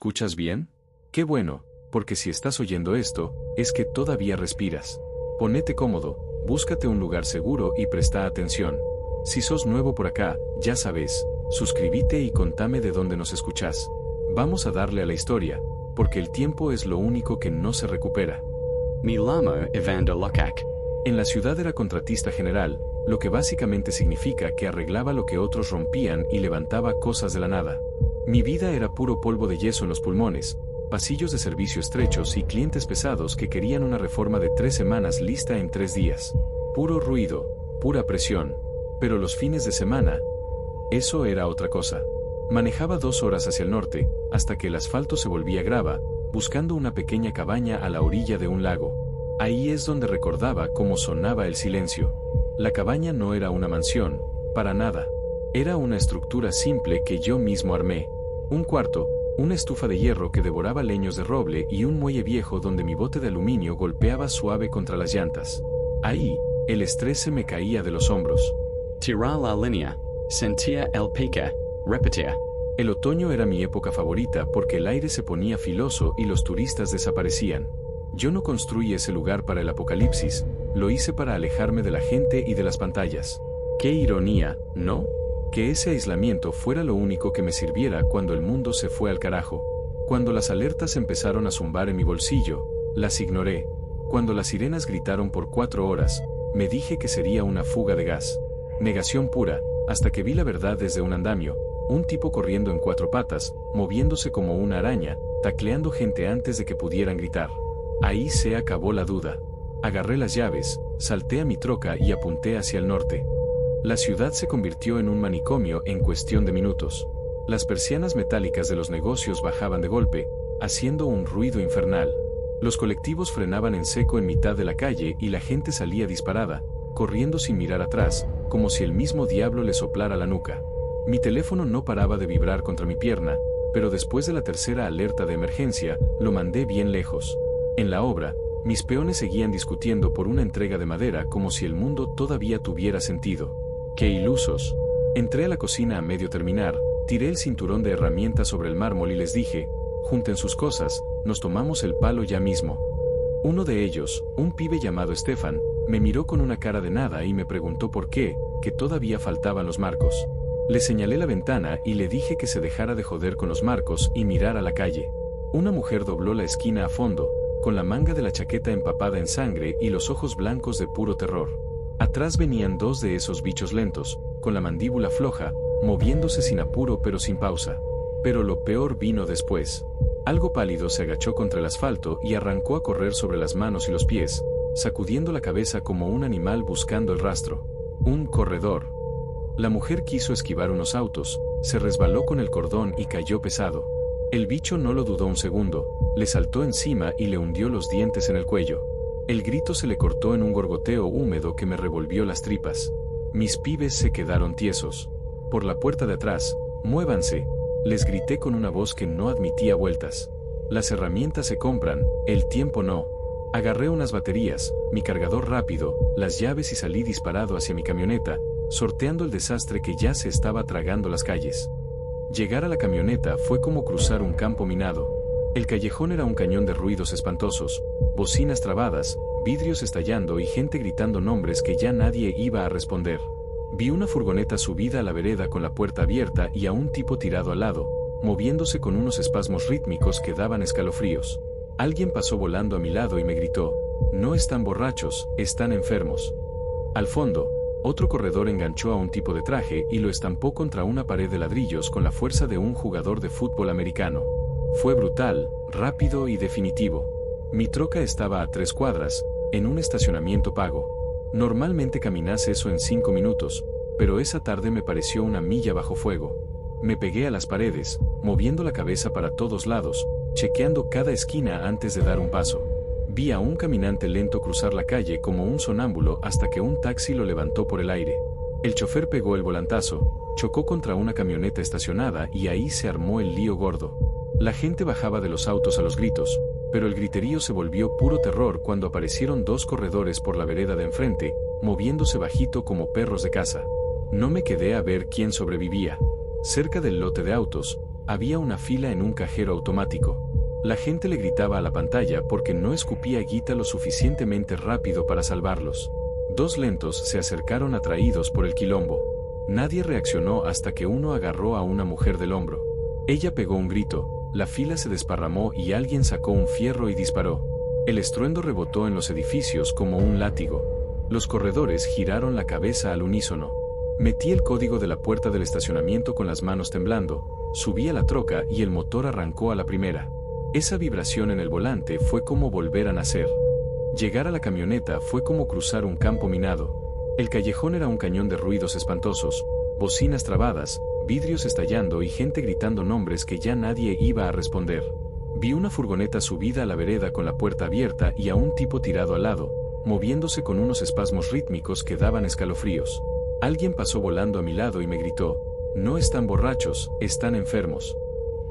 ¿Escuchas bien? Qué bueno, porque si estás oyendo esto, es que todavía respiras. Ponete cómodo, búscate un lugar seguro y presta atención. Si sos nuevo por acá, ya sabes, suscríbete y contame de dónde nos escuchás. Vamos a darle a la historia, porque el tiempo es lo único que no se recupera. Mi llamo Evander Lokak. En la ciudad era contratista general, lo que básicamente significa que arreglaba lo que otros rompían y levantaba cosas de la nada. Mi vida era puro polvo de yeso en los pulmones, pasillos de servicio estrechos y clientes pesados que querían una reforma de 3 semanas lista en 3 días. Puro ruido, pura presión. Pero los fines de semana, eso era otra cosa. Manejaba 2 horas hacia el norte, hasta que el asfalto se volvía grava, buscando una pequeña cabaña a la orilla de un lago. Ahí es donde recordaba cómo sonaba el silencio. La cabaña no era una mansión, para nada. Era una estructura simple que yo mismo armé. Un cuarto, una estufa de hierro que devoraba leños de roble y un muelle viejo donde mi bote de aluminio golpeaba suave contra las llantas. Ahí, el estrés se me caía de los hombros. Tirar la línea, sentía el pique, repetía. El otoño era mi época favorita porque el aire se ponía filoso y los turistas desaparecían. Yo no construí ese lugar para el apocalipsis, lo hice para alejarme de la gente y de las pantallas. Qué ironía, ¿no? Que ese aislamiento fuera lo único que me sirviera cuando el mundo se fue al carajo. Cuando las alertas empezaron a zumbar en mi bolsillo, las ignoré. Cuando las sirenas gritaron por 4 horas, me dije que sería una fuga de gas. Negación pura, hasta que vi la verdad desde un andamio, un tipo corriendo en 4 patas, moviéndose como una araña, tacleando gente antes de que pudieran gritar. Ahí se acabó la duda. Agarré las llaves, salté a mi troca y apunté hacia el norte. La ciudad se convirtió en un manicomio en cuestión de minutos. Las persianas metálicas de los negocios bajaban de golpe, haciendo un ruido infernal. Los colectivos frenaban en seco en mitad de la calle y la gente salía disparada, corriendo sin mirar atrás, como si el mismo diablo le soplara la nuca. Mi teléfono no paraba de vibrar contra mi pierna, pero después de la tercera alerta de emergencia, lo mandé bien lejos. En la obra, mis peones seguían discutiendo por una entrega de madera como si el mundo todavía tuviera sentido. ¡Qué ilusos! Entré a la cocina a medio terminar, tiré el cinturón de herramientas sobre el mármol y les dije, junten sus cosas, nos tomamos el palo ya mismo. Uno de ellos, un pibe llamado Stefan, me miró con una cara de nada y me preguntó por qué, que todavía faltaban los marcos. Le señalé la ventana y le dije que se dejara de joder con los marcos y mirara la calle. Una mujer dobló la esquina a fondo, con la manga de la chaqueta empapada en sangre y los ojos blancos de puro terror. Atrás venían 2 de esos bichos lentos, con la mandíbula floja, moviéndose sin apuro pero sin pausa. Pero lo peor vino después. Algo pálido se agachó contra el asfalto y arrancó a correr sobre las manos y los pies, sacudiendo la cabeza como un animal buscando el rastro. Un corredor. La mujer quiso esquivar unos autos, se resbaló con el cordón y cayó pesado. El bicho no lo dudó un segundo, le saltó encima y le hundió los dientes en el cuello. El grito se le cortó en un gorgoteo húmedo que me revolvió las tripas. Mis pibes se quedaron tiesos. Por la puerta de atrás, muévanse, les grité con una voz que no admitía vueltas. Las herramientas se compran, el tiempo no. Agarré unas baterías, mi cargador rápido, las llaves y salí disparado hacia mi camioneta, sorteando el desastre que ya se estaba tragando las calles. Llegar a la camioneta fue como cruzar un campo minado. El callejón era un cañón de ruidos espantosos, bocinas trabadas, vidrios estallando y gente gritando nombres que ya nadie iba a responder. Vi una furgoneta subida a la vereda con la puerta abierta y a un tipo tirado al lado, moviéndose con unos espasmos rítmicos que daban escalofríos. Alguien pasó volando a mi lado y me gritó, no están borrachos, están enfermos. Al fondo, otro corredor enganchó a un tipo de traje y lo estampó contra una pared de ladrillos con la fuerza de un jugador de fútbol americano. Fue brutal, rápido y definitivo. Mi troca estaba a 3 cuadras, en un estacionamiento pago. Normalmente caminase eso en 5 minutos, pero esa tarde me pareció una milla bajo fuego. Me pegué a las paredes, moviendo la cabeza para todos lados, chequeando cada esquina antes de dar un paso. Vi a un caminante lento cruzar la calle como un sonámbulo hasta que un taxi lo levantó por el aire. El chofer pegó el volantazo, chocó contra una camioneta estacionada y ahí se armó el lío gordo. La gente bajaba de los autos a los gritos, pero el griterío se volvió puro terror cuando aparecieron 2 corredores por la vereda de enfrente, moviéndose bajito como perros de caza. No me quedé a ver quién sobrevivía. Cerca del lote de autos, Había una fila en un cajero automático. La gente le gritaba a la pantalla porque no escupía guita lo suficientemente rápido para salvarlos. Dos lentos se acercaron atraídos por el quilombo. Nadie reaccionó hasta que uno agarró a una mujer del hombro. Ella pegó un grito, la fila se desparramó y alguien sacó un fierro y disparó. El estruendo rebotó en los edificios como un látigo. Los corredores giraron la cabeza al unísono. Metí el código de la puerta del estacionamiento con las manos temblando, subí a la troca y el motor arrancó a la primera. Esa vibración en el volante fue como volver a nacer. Llegar a la camioneta fue como cruzar un campo minado. El callejón era un cañón de ruidos espantosos, bocinas trabadas, vidrios estallando y gente gritando nombres que ya nadie iba a responder. Vi una furgoneta subida a la vereda con la puerta abierta y a un tipo tirado al lado, moviéndose con unos espasmos rítmicos que daban escalofríos. Alguien pasó volando a mi lado y me gritó: "No están borrachos, están enfermos".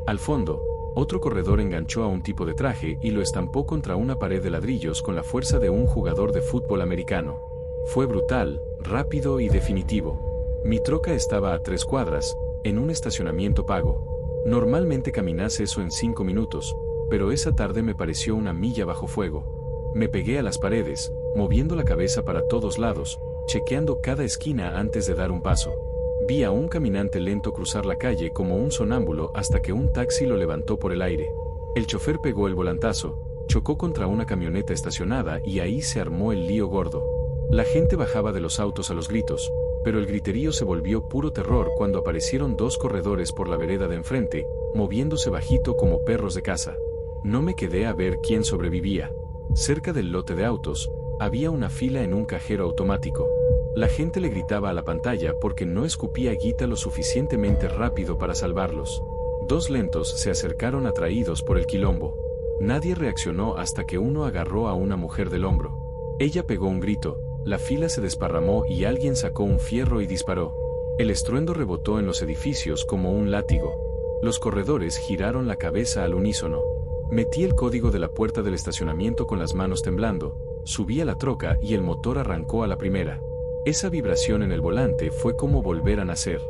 Al fondo, otro corredor enganchó a un tipo de traje y lo estampó contra una pared de ladrillos con la fuerza de un jugador de fútbol americano. Fue brutal, rápido y definitivo. Mi troca estaba a 3 cuadras, en un estacionamiento pago. Normalmente caminas eso en 5 minutos, pero esa tarde me pareció una milla bajo fuego. Me pegué a las paredes, moviendo la cabeza para todos lados, chequeando cada esquina antes de dar un paso. Vi a un caminante lento cruzar la calle como un sonámbulo hasta que un taxi lo levantó por el aire. El chofer pegó el volantazo, chocó contra una camioneta estacionada y ahí se armó el lío gordo. La gente bajaba de los autos a los gritos, pero el griterío se volvió puro terror cuando aparecieron dos corredores por la vereda de enfrente, moviéndose bajito como perros de caza. No me quedé a ver quién sobrevivía. Cerca del lote de autos, había una fila en un cajero automático. La gente le gritaba a la pantalla porque no escupía guita lo suficientemente rápido para salvarlos. Dos lentos se acercaron atraídos por el quilombo. Nadie reaccionó hasta que uno agarró a una mujer del hombro. Ella pegó un grito, la fila se desparramó y alguien sacó un fierro y disparó. El estruendo rebotó en los edificios como un látigo. Los corredores giraron la cabeza al unísono. Metí el código de la puerta del estacionamiento con las manos temblando, subí a la troca y el motor arrancó a la primera. Esa vibración en el volante fue como volver a nacer.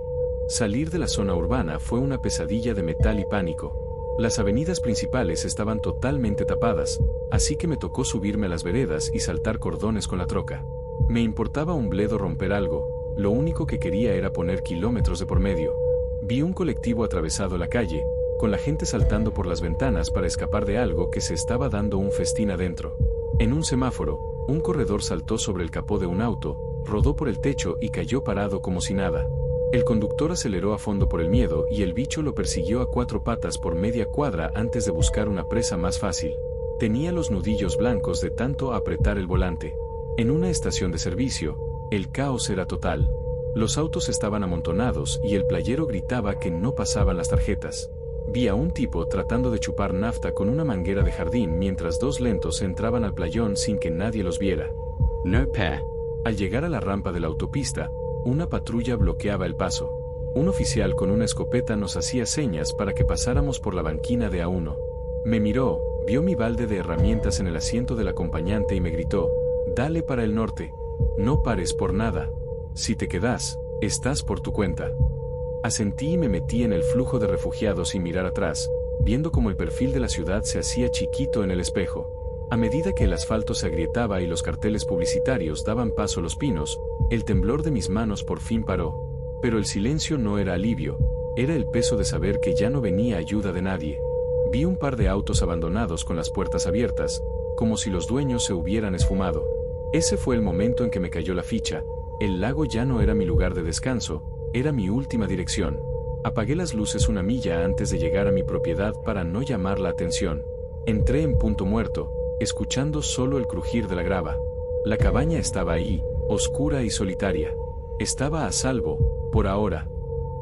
Salir de la zona urbana fue una pesadilla de metal y pánico. Las avenidas principales estaban totalmente tapadas, así que me tocó subirme a las veredas y saltar cordones con la troca. Me importaba un bledo romper algo, lo único que quería era poner kilómetros de por medio. Vi un colectivo atravesado la calle, con la gente saltando por las ventanas para escapar de algo que se estaba dando un festín adentro. En un semáforo, un corredor saltó sobre el capó de un auto, rodó por el techo y cayó parado como si nada. El conductor aceleró a fondo por el miedo y el bicho lo persiguió a 4 patas por media cuadra antes de buscar una presa más fácil. Tenía los nudillos blancos de tanto apretar el volante. En una estación de servicio, el caos era total. Los autos estaban amontonados y el playero gritaba que no pasaban las tarjetas. Vi a un tipo tratando de chupar nafta con una manguera de jardín mientras dos lentos entraban al playón sin que nadie los viera. No pair. Al llegar a la rampa de la autopista, una patrulla bloqueaba el paso. Un oficial con una escopeta nos hacía señas para que pasáramos por la banquina de A1. Me miró, vio mi balde de herramientas en el asiento del acompañante y me gritó: "Dale para el norte. No pares por nada. Si te quedas, estás por tu cuenta". Asentí y me metí en el flujo de refugiados sin mirar atrás, viendo cómo el perfil de la ciudad se hacía chiquito en el espejo. A medida que el asfalto se agrietaba y los carteles publicitarios daban paso a los pinos, el temblor de mis manos por fin paró. Pero el silencio no era alivio, era el peso de saber que ya no venía ayuda de nadie. Vi un par de autos abandonados con las puertas abiertas, como si los dueños se hubieran esfumado. Ese fue el momento en que me cayó la ficha. El lago ya no era mi lugar de descanso, era mi última dirección. Apagué las luces una milla antes de llegar a mi propiedad para no llamar la atención. Entré en punto muerto, escuchando solo el crujir de la grava. La cabaña estaba ahí, oscura y solitaria. Estaba a salvo, por ahora.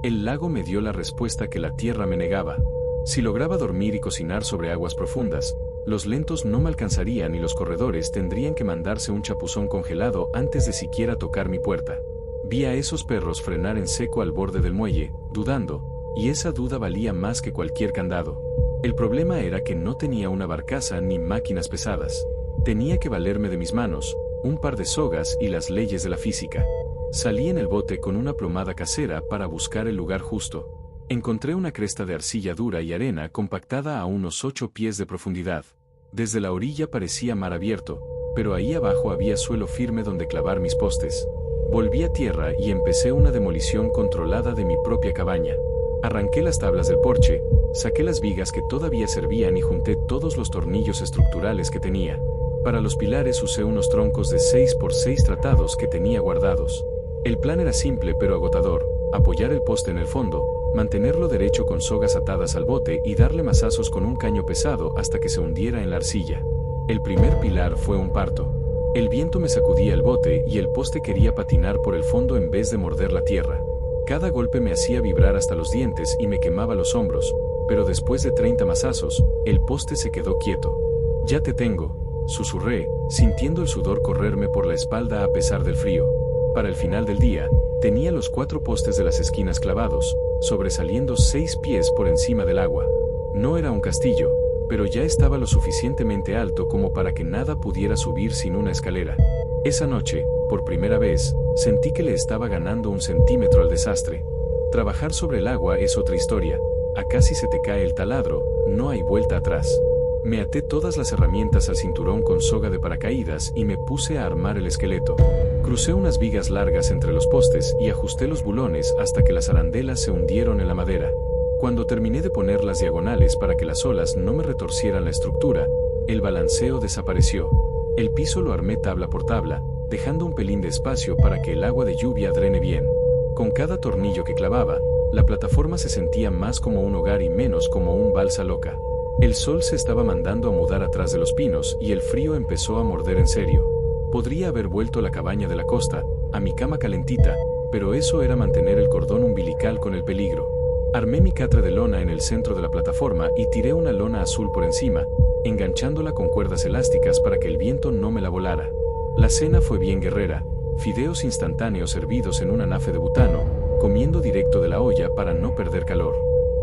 El lago me dio la respuesta que la tierra me negaba. Si lograba dormir y cocinar sobre aguas profundas, los lentos no me alcanzarían y los corredores tendrían que mandarse un chapuzón congelado antes de siquiera tocar mi puerta. Vi a esos perros frenar en seco al borde del muelle, dudando, y esa duda valía más que cualquier candado. El problema era que no tenía una barcaza ni máquinas pesadas. Tenía que valerme de mis manos, un par de sogas y las leyes de la física. Salí en el bote con una plomada casera para buscar el lugar justo. Encontré una cresta de arcilla dura y arena compactada a unos 8 pies de profundidad. Desde la orilla parecía mar abierto, pero ahí abajo había suelo firme donde clavar mis postes. Volví a tierra y empecé una demolición controlada de mi propia cabaña. Arranqué las tablas del porche, saqué las vigas que todavía servían y junté todos los tornillos estructurales que tenía. Para los pilares usé unos troncos de 6 por 6 tratados que tenía guardados. El plan era simple pero agotador: apoyar el poste en el fondo, mantenerlo derecho con sogas atadas al bote y darle mazazos con un caño pesado hasta que se hundiera en la arcilla. El primer pilar fue un parto. El viento me sacudía el bote y el poste quería patinar por el fondo en vez de morder la tierra. Cada golpe me hacía vibrar hasta los dientes y me quemaba los hombros, pero después de 30 mazazos, el poste se quedó quieto. «Ya te tengo», susurré, sintiendo el sudor correrme por la espalda a pesar del frío. Para el final del día, tenía los 4 postes de las esquinas clavados, sobresaliendo 6 pies por encima del agua. No era un castillo, pero ya estaba lo suficientemente alto como para que nada pudiera subir sin una escalera. Esa noche, por primera vez, sentí que le estaba ganando 1 centímetro al desastre. Trabajar sobre el agua es otra historia. A casi se te cae el taladro, no hay vuelta atrás. Me até todas las herramientas al cinturón con soga de paracaídas y me puse a armar el esqueleto. Crucé unas vigas largas entre los postes y ajusté los bulones hasta que las arandelas se hundieron en la madera. Cuando terminé de poner las diagonales para que las olas no me retorcieran la estructura, el balanceo desapareció. El piso lo armé tabla por tabla, dejando un pelín de espacio para que el agua de lluvia drene bien. Con cada tornillo que clavaba, la plataforma se sentía más como un hogar y menos como un balsa loca. El sol se estaba mandando a mudar atrás de los pinos y el frío empezó a morder en serio. Podría haber vuelto a la cabaña de la costa, a mi cama calentita, pero eso era mantener el cordón umbilical con el peligro. Armé mi catre de lona en el centro de la plataforma y tiré una lona azul por encima, enganchándola con cuerdas elásticas para que el viento no me la volara. La cena fue bien guerrera: fideos instantáneos servidos en un anafe de butano, comiendo directo de la olla para no perder calor.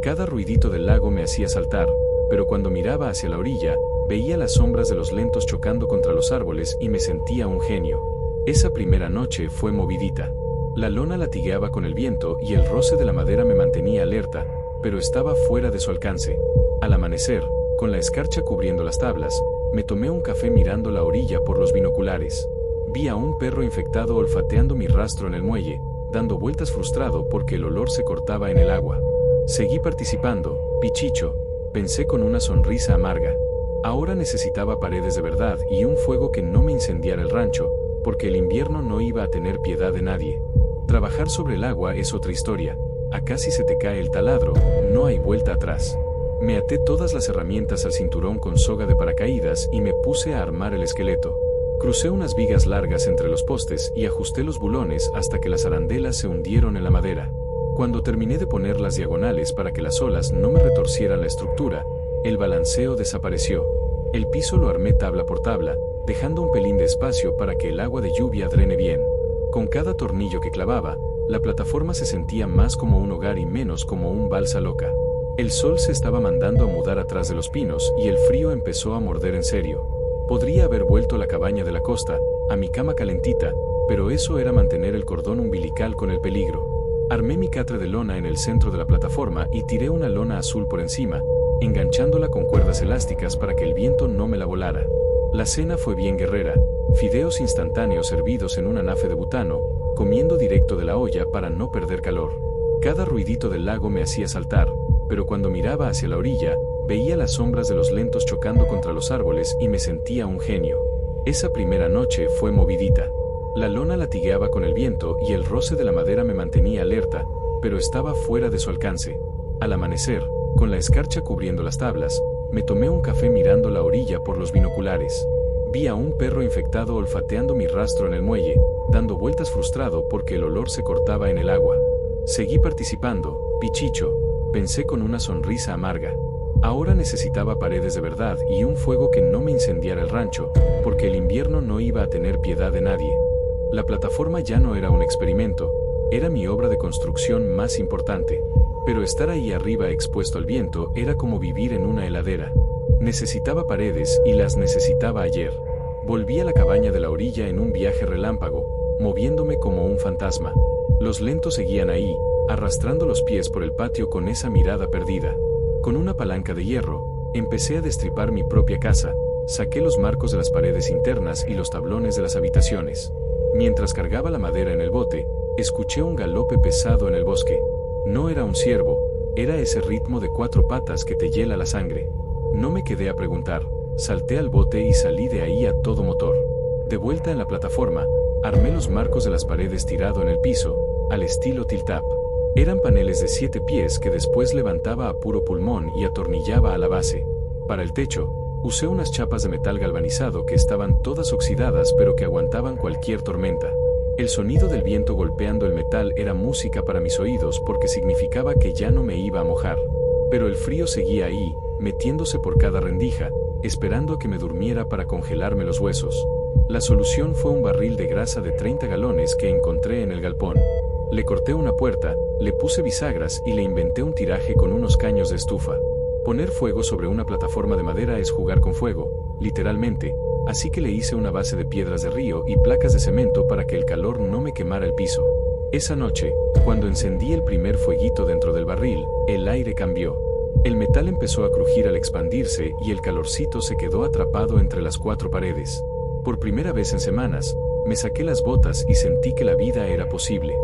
Cada ruidito del lago me hacía saltar, pero cuando miraba hacia la orilla, veía las sombras de los lentos chocando contra los árboles y me sentía un genio. Esa primera noche fue movidita. La lona latigueaba con el viento y el roce de la madera me mantenía alerta, pero estaba fuera de su alcance. Al amanecer, con la escarcha cubriendo las tablas, me tomé un café mirando la orilla por los binoculares. Vi a un perro infectado olfateando mi rastro en el muelle, dando vueltas frustrado porque el olor se cortaba en el agua. Seguí participando, Pichicho, pensé con una sonrisa amarga. Ahora necesitaba paredes de verdad y un fuego que no me incendiara el rancho, porque el invierno no iba a tener piedad de nadie. Trabajar sobre el agua es otra historia. A casi se te cae el taladro, no hay vuelta atrás. Me até todas las herramientas al cinturón con soga de paracaídas y me puse a armar el esqueleto. Crucé unas vigas largas entre los postes y ajusté los bulones hasta que las arandelas se hundieron en la madera. Cuando terminé de poner las diagonales para que las olas no me retorcieran la estructura, el balanceo desapareció. El piso lo armé tabla por tabla, dejando un pelín de espacio para que el agua de lluvia drene bien. Con cada tornillo que clavaba, la plataforma se sentía más como un hogar y menos como un balsa loca. El sol se estaba mandando a mudar atrás de los pinos y el frío empezó a morder en serio. Podría haber vuelto a la cabaña de la costa, a mi cama calentita, pero eso era mantener el cordón umbilical con el peligro. Armé mi catre de lona en el centro de la plataforma y tiré una lona azul por encima, enganchándola con cuerdas elásticas para que el viento no me la volara. La cena fue bien guerrera: fideos instantáneos servidos en un anafe de butano, comiendo directo de la olla para no perder calor. Cada ruidito del lago me hacía saltar, pero cuando miraba hacia la orilla, veía las sombras de los lentos chocando contra los árboles y me sentía un genio. Esa primera noche fue movidita. La lona latigueaba con el viento y el roce de la madera me mantenía alerta, pero estaba fuera de su alcance. Al amanecer, con la escarcha cubriendo las tablas, me tomé un café mirando la orilla por los binoculares. Vi a un perro infectado olfateando mi rastro en el muelle, dando vueltas frustrado porque el olor se cortaba en el agua. Seguí participando, Pichicho, pensé con una sonrisa amarga. Ahora necesitaba paredes de verdad y un fuego que no me incendiara el rancho, porque el invierno no iba a tener piedad de nadie. La plataforma ya no era un experimento, era mi obra de construcción más importante. Pero estar ahí arriba expuesto al viento era como vivir en una heladera. Necesitaba paredes y las necesitaba ayer. Volví a la cabaña de la orilla en un viaje relámpago, moviéndome como un fantasma. Los lentos seguían ahí, arrastrando los pies por el patio con esa mirada perdida. Con una palanca de hierro, empecé a destripar mi propia casa, saqué los marcos de las paredes internas y los tablones de las habitaciones. Mientras cargaba la madera en el bote, escuché un galope pesado en el bosque. No era un ciervo, era ese ritmo de 4 patas que te hiela la sangre. No me quedé a preguntar, salté al bote y salí de ahí a todo motor. De vuelta en la plataforma, armé los marcos de las paredes tirado en el piso, al estilo tilt-up. Eran paneles de 7 pies que después levantaba a puro pulmón y atornillaba a la base. Para el techo, usé unas chapas de metal galvanizado que estaban todas oxidadas pero que aguantaban cualquier tormenta. El sonido del viento golpeando el metal era música para mis oídos porque significaba que ya no me iba a mojar. Pero el frío seguía ahí, metiéndose por cada rendija, esperando a que me durmiera para congelarme los huesos. La solución fue un barril de grasa de 30 galones que encontré en el galpón. Le corté una puerta, le puse bisagras y le inventé un tiraje con unos caños de estufa. Poner fuego sobre una plataforma de madera es jugar con fuego, literalmente, así que le hice una base de piedras de río y placas de cemento para que el calor no me quemara el piso. Esa noche, cuando encendí el primer fueguito dentro del barril, el aire cambió. El metal empezó a crujir al expandirse y el calorcito se quedó atrapado entre las 4 paredes. Por primera vez en semanas, me saqué las botas y sentí que la vida era posible.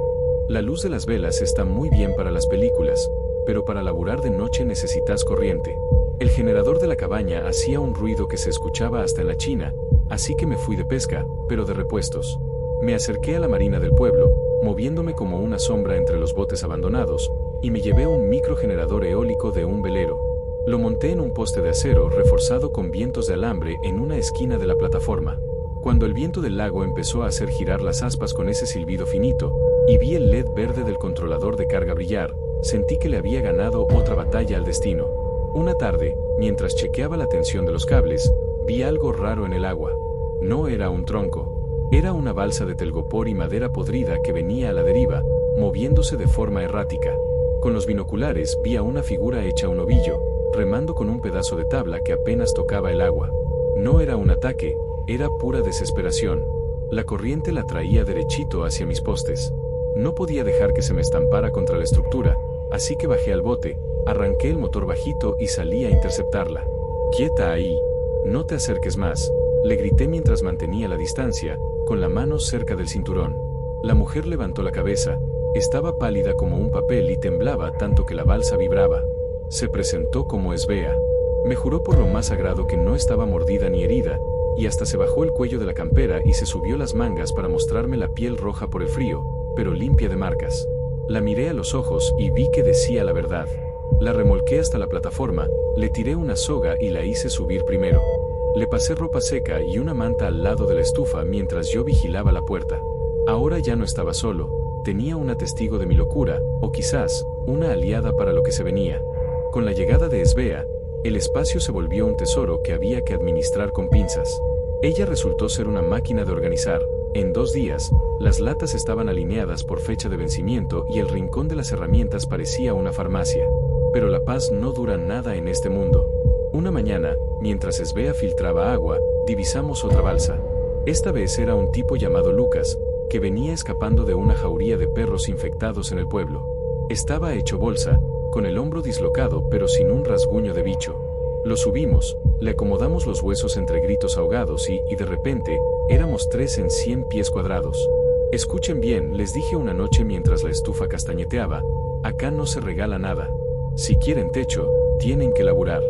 La luz de las velas está muy bien para las películas, pero para laburar de noche necesitas corriente. El generador de la cabaña hacía un ruido que se escuchaba hasta en la China, así que me fui de pesca, pero de repuestos. Me acerqué a la marina del pueblo, moviéndome como una sombra entre los botes abandonados, y me llevé un microgenerador eólico de un velero. Lo monté en un poste de acero reforzado con vientos de alambre en una esquina de la plataforma. Cuando el viento del lago empezó a hacer girar las aspas con ese silbido finito, y vi el LED verde del controlador de carga brillar, sentí que le había ganado otra batalla al destino. Una tarde, mientras chequeaba la tensión de los cables, vi algo raro en el agua. No era un tronco. Era una balsa de telgopor y madera podrida que venía a la deriva, moviéndose de forma errática. Con los binoculares vi a una figura hecha un ovillo, remando con un pedazo de tabla que apenas tocaba el agua. No era un ataque, era pura desesperación. La corriente la traía derechito hacia mis postes. No podía dejar que se me estampara contra la estructura, así que bajé al bote, arranqué el motor bajito y salí a interceptarla. «¡Quieta ahí! No te acerques más», le grité mientras mantenía la distancia, con la mano cerca del cinturón. La mujer levantó la cabeza, estaba pálida como un papel y temblaba tanto que la balsa vibraba. Se presentó como Esbea. Me juró por lo más sagrado que no estaba mordida ni herida, y hasta se bajó el cuello de la campera y se subió las mangas para mostrarme la piel roja por el frío, pero limpia de marcas. La miré a los ojos y vi que decía la verdad. La remolqué hasta la plataforma, le tiré una soga y la hice subir primero. Le pasé ropa seca y una manta al lado de la estufa mientras yo vigilaba la puerta. Ahora ya no estaba solo, tenía una testigo de mi locura, o quizás, una aliada para lo que se venía. Con la llegada de Esbea, el espacio se volvió un tesoro que había que administrar con pinzas. Ella resultó ser una máquina de organizar. En 2 días, las latas estaban alineadas por fecha de vencimiento y el rincón de las herramientas parecía una farmacia. Pero la paz no dura nada en este mundo. Una mañana, mientras Esbea filtraba agua, divisamos otra balsa. Esta vez era un tipo llamado Lucas, que venía escapando de una jauría de perros infectados en el pueblo. Estaba hecho bolsa, con el hombro dislocado pero sin un rasguño de bicho. Lo subimos, le acomodamos los huesos entre gritos ahogados y de repente, éramos 3 en 100 pies cuadrados. Escuchen bien, les dije una noche mientras la estufa castañeteaba, acá no se regala nada. Si quieren techo, tienen que laburar.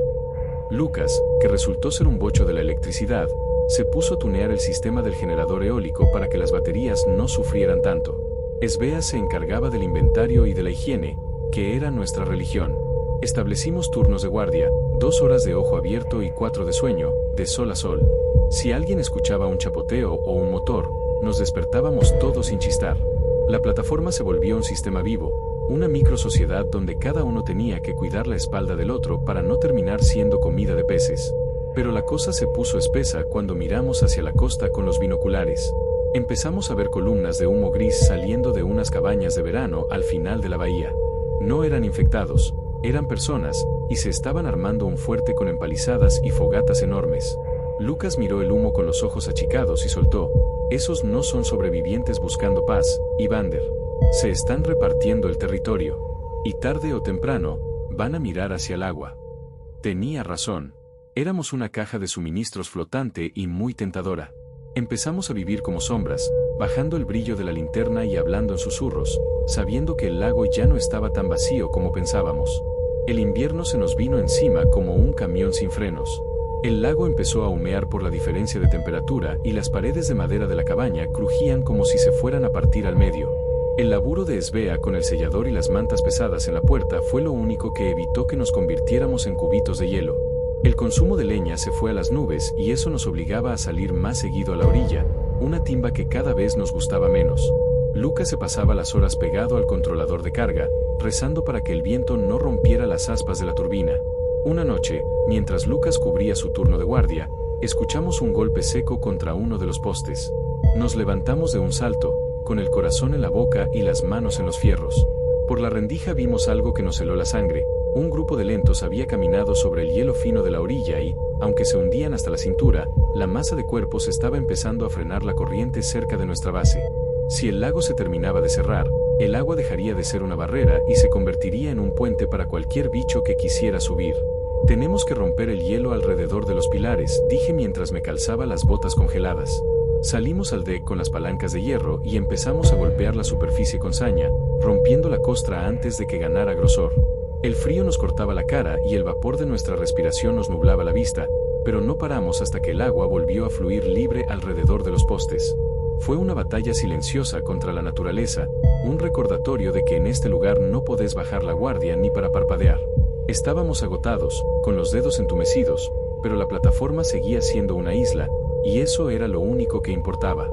Lucas, que resultó ser un bocho de la electricidad, se puso a tunear el sistema del generador eólico para que las baterías no sufrieran tanto. Esbea se encargaba del inventario y de la higiene, que era nuestra religión. Establecimos turnos de guardia, 2 horas de ojo abierto y 4 de sueño, de sol a sol. Si alguien escuchaba un chapoteo o un motor, nos despertábamos todos sin chistar. La plataforma se volvió un sistema vivo, una microsociedad donde cada uno tenía que cuidar la espalda del otro para no terminar siendo comida de peces. Pero la cosa se puso espesa cuando miramos hacia la costa con los binoculares. Empezamos a ver columnas de humo gris saliendo de unas cabañas de verano al final de la bahía. No eran infectados, eran personas, y se estaban armando un fuerte con empalizadas y fogatas enormes. Lucas miró el humo con los ojos achicados y soltó: «Esos no son sobrevivientes buscando paz, Evander. Se están repartiendo el territorio. Y tarde o temprano, van a mirar hacia el agua. Tenía razón. Éramos una caja de suministros flotante y muy tentadora. Empezamos a vivir como sombras, bajando el brillo de la linterna y hablando en susurros, sabiendo que el lago ya no estaba tan vacío como pensábamos. El invierno se nos vino encima como un camión sin frenos. El lago empezó a humear por la diferencia de temperatura y las paredes de madera de la cabaña crujían como si se fueran a partir al medio. El laburo de Svea con el sellador y las mantas pesadas en la puerta fue lo único que evitó que nos convirtiéramos en cubitos de hielo. El consumo de leña se fue a las nubes y eso nos obligaba a salir más seguido a la orilla, una timba que cada vez nos gustaba menos. Lucas se pasaba las horas pegado al controlador de carga, rezando para que el viento no rompiera las aspas de la turbina. Una noche, mientras Lucas cubría su turno de guardia, escuchamos un golpe seco contra uno de los postes. Nos levantamos de un salto, con el corazón en la boca y las manos en los fierros. Por la rendija vimos algo que nos heló la sangre. Un grupo de lentos había caminado sobre el hielo fino de la orilla y, aunque se hundían hasta la cintura, la masa de cuerpos estaba empezando a frenar la corriente cerca de nuestra base. Si el lago se terminaba de cerrar, el agua dejaría de ser una barrera y se convertiría en un puente para cualquier bicho que quisiera subir. Tenemos que romper el hielo alrededor de los pilares, dije mientras me calzaba las botas congeladas. Salimos al deck con las palancas de hierro y empezamos a golpear la superficie con saña, rompiendo la costra antes de que ganara grosor. El frío nos cortaba la cara y el vapor de nuestra respiración nos nublaba la vista, pero no paramos hasta que el agua volvió a fluir libre alrededor de los postes. Fue una batalla silenciosa contra la naturaleza, un recordatorio de que en este lugar no podés bajar la guardia ni para parpadear. Estábamos agotados, con los dedos entumecidos, pero la plataforma seguía siendo una isla, y eso era lo único que importaba.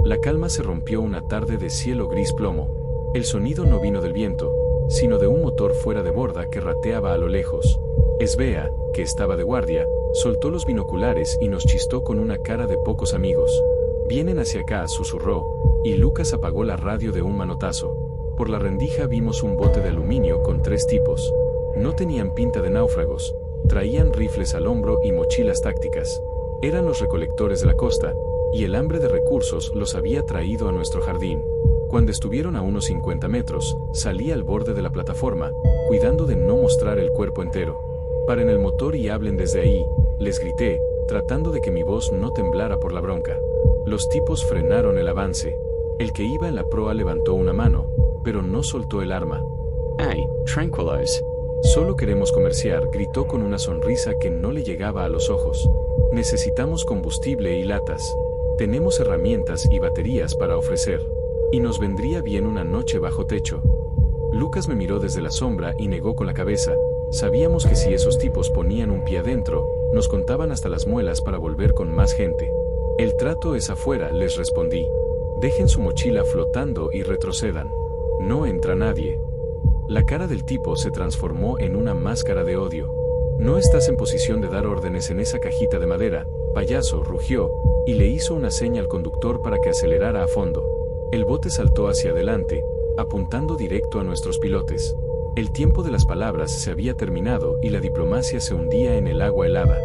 La calma se rompió una tarde de cielo gris plomo. El sonido no vino del viento, sino de un motor fuera de borda que rateaba a lo lejos. Svea, que estaba de guardia, soltó los binoculares y nos chistó con una cara de pocos amigos. «Vienen hacia acá», susurró, y Lucas apagó la radio de un manotazo. Por la rendija vimos un bote de aluminio con 3 tipos. No tenían pinta de náufragos, traían rifles al hombro y mochilas tácticas. Eran los recolectores de la costa, y el hambre de recursos los había traído a nuestro jardín. Cuando estuvieron a unos 50 metros, salí al borde de la plataforma, cuidando de no mostrar el cuerpo entero. «Paren el motor y hablen desde ahí», les grité, tratando de que mi voz no temblara por la bronca. Los tipos frenaron el avance. El que iba en la proa levantó una mano, pero no soltó el arma. Hey, tranquilos. «Solo queremos comerciar», gritó con una sonrisa que no le llegaba a los ojos. «Necesitamos combustible y latas. Tenemos herramientas y baterías para ofrecer. Y nos vendría bien una noche bajo techo». Lucas me miró desde la sombra y negó con la cabeza. Sabíamos que si esos tipos ponían un pie adentro, nos contaban hasta las muelas para volver con más gente. «El trato es afuera», les respondí. «Dejen su mochila flotando y retrocedan. No entra nadie». La cara del tipo se transformó en una máscara de odio. «No estás en posición de dar órdenes en esa cajita de madera, payaso», rugió, y le hizo una seña al conductor para que acelerara a fondo. El bote saltó hacia adelante, apuntando directo a nuestros pilotes. El tiempo de las palabras se había terminado y la diplomacia se hundía en el agua helada.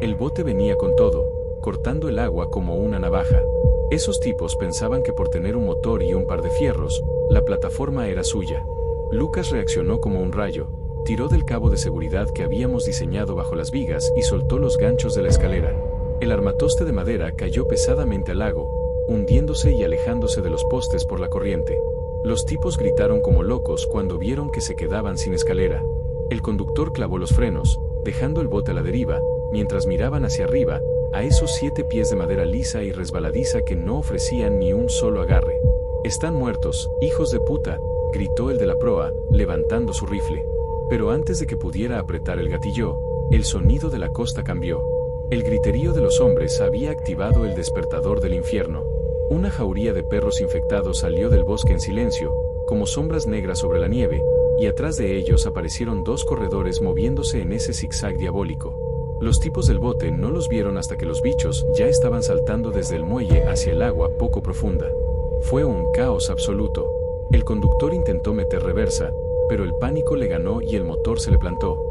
El bote venía con todo, cortando el agua como una navaja. Esos tipos pensaban que por tener un motor y un par de fierros, la plataforma era suya. Lucas reaccionó como un rayo, tiró del cabo de seguridad que habíamos diseñado bajo las vigas y soltó los ganchos de la escalera. El armatoste de madera cayó pesadamente al lago, hundiéndose y alejándose de los postes por la corriente. Los tipos gritaron como locos cuando vieron que se quedaban sin escalera. El conductor clavó los frenos, dejando el bote a la deriva, mientras miraban hacia arriba, a esos 7 pies de madera lisa y resbaladiza que no ofrecían ni un solo agarre. «Están muertos, hijos de puta», gritó el de la proa, levantando su rifle. Pero antes de que pudiera apretar el gatillo, el sonido de la costa cambió. El griterío de los hombres había activado el despertador del infierno. Una jauría de perros infectados salió del bosque en silencio, como sombras negras sobre la nieve, y atrás de ellos aparecieron 2 corredores moviéndose en ese zigzag diabólico. Los tipos del bote no los vieron hasta que los bichos ya estaban saltando desde el muelle hacia el agua poco profunda. Fue un caos absoluto. El conductor intentó meter reversa, pero el pánico le ganó y el motor se le plantó.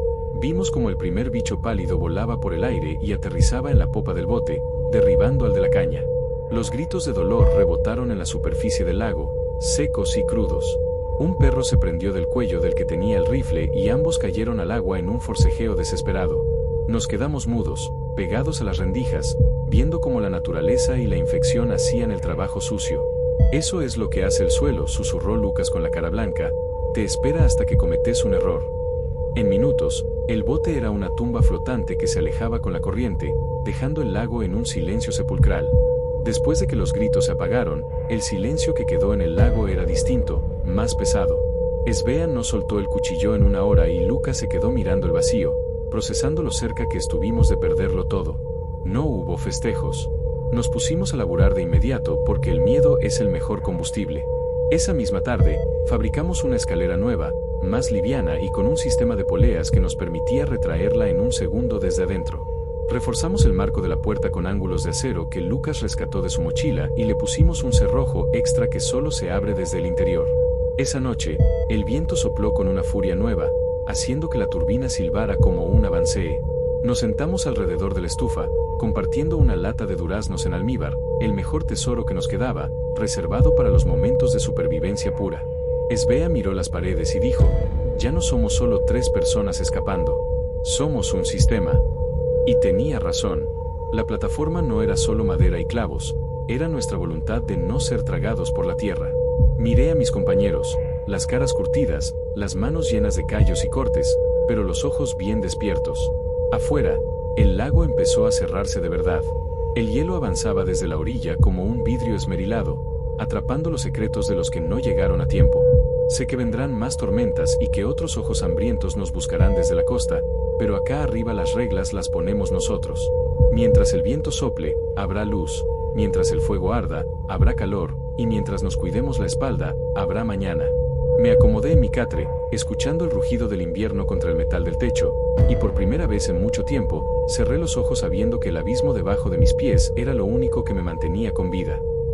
Vimos como el primer bicho pálido volaba por el aire y aterrizaba en la popa del bote, derribando al de la caña. Los gritos de dolor rebotaron en la superficie del lago, secos y crudos. Un perro se prendió del cuello del que tenía el rifle y ambos cayeron al agua en un forcejeo desesperado. Nos quedamos mudos, pegados a las rendijas, viendo cómo la naturaleza y la infección hacían el trabajo sucio. Eso es lo que hace el suelo, susurró Lucas con la cara blanca, te espera hasta que cometes un error. En minutos, el bote era una tumba flotante que se alejaba con la corriente, dejando el lago en un silencio sepulcral. Después de que los gritos se apagaron, el silencio que quedó en el lago era distinto, más pesado. Svea no soltó el cuchillo en una hora y Lucas se quedó mirando el vacío, procesando lo cerca que estuvimos de perderlo todo. No hubo festejos. Nos pusimos a laburar de inmediato porque el miedo es el mejor combustible. Esa misma tarde, fabricamos una escalera nueva, más liviana y con un sistema de poleas que nos permitía retraerla en un segundo desde adentro. Reforzamos el marco de la puerta con ángulos de acero que Lucas rescató de su mochila y le pusimos un cerrojo extra que solo se abre desde el interior. Esa noche, el viento sopló con una furia nueva, haciendo que la turbina silbara como un avancee. Nos sentamos alrededor de la estufa, compartiendo una lata de duraznos en almíbar, el mejor tesoro que nos quedaba, reservado para los momentos de supervivencia pura. Svea miró las paredes y dijo, ya no somos solo 3 personas escapando. Somos un sistema. Y tenía razón. La plataforma no era solo madera y clavos, era nuestra voluntad de no ser tragados por la tierra. Miré a mis compañeros, las caras curtidas, las manos llenas de callos y cortes, pero los ojos bien despiertos. Afuera, el lago empezó a cerrarse de verdad. El hielo avanzaba desde la orilla como un vidrio esmerilado, atrapando los secretos de los que no llegaron a tiempo. Sé que vendrán más tormentas y que otros ojos hambrientos nos buscarán desde la costa, pero acá arriba las reglas las ponemos nosotros. Mientras el viento sople, habrá luz, mientras el fuego arda, habrá calor, y mientras nos cuidemos la espalda, habrá mañana. Me acomodé en mi catre, escuchando el rugido del invierno contra el metal del techo, y por primera vez en mucho tiempo, cerré los ojos sabiendo que el abismo debajo de mis pies era lo único que me mantenía con vida.